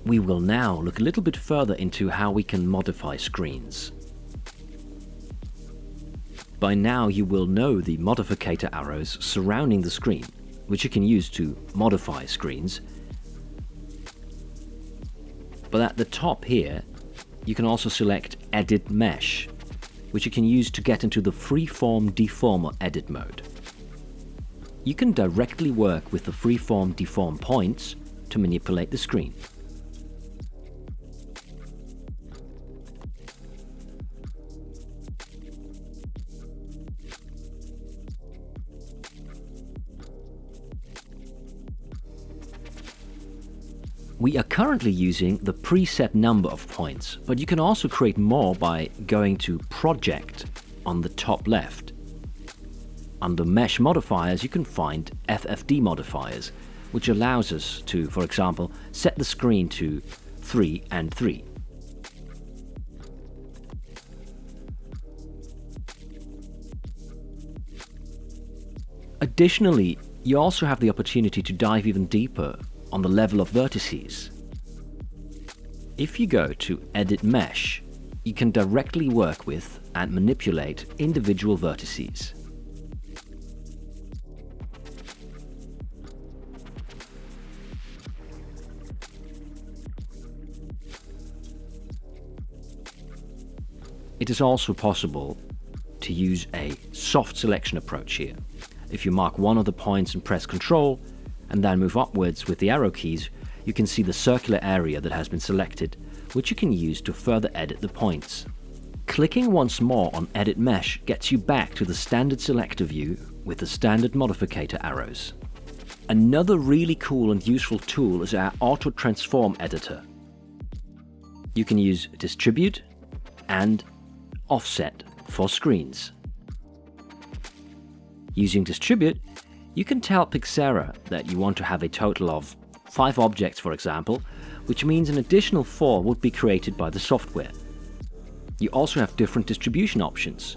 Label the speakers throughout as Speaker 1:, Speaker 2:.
Speaker 1: We will now look a little bit further into how we can modify screens. By now you will know the modifier arrows surrounding the screen, which you can use to modify screens. But at the top here, you can also select Edit Mesh, which you can use to get into the Freeform Deformer edit mode. You can directly work with the Freeform Deform points to manipulate the screen. We are currently using the preset number of points, but you can also create more by going to Project on the top left. Under Mesh Modifiers you can find FFD modifiers, which allows us to, for example, set the screen to 3 and 3. Additionally, you also have the opportunity to dive even deeper on the level of vertices. If you go to Edit Mesh, you can directly work with and manipulate individual vertices. It is also possible to use a soft selection approach here. If you mark one of the points and press Ctrl, and then move upwards with the arrow keys, you can see the circular area that has been selected, which you can use to further edit the points. Clicking once more on Edit Mesh gets you back to the standard selector view with the standard modifier arrows. Another really cool and useful tool is our Auto Transform editor. You can use Distribute and Offset for screens. Using Distribute, you can tell PIXERA that you want to have a total of 5 objects, for example, which means an additional 4 would be created by the software. You also have different distribution options,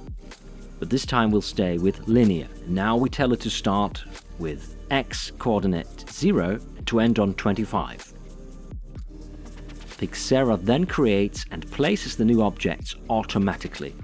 Speaker 1: but this time we'll stay with linear. Now we tell it to start with X coordinate 0 to end on 25. PIXERA then creates and places the new objects automatically.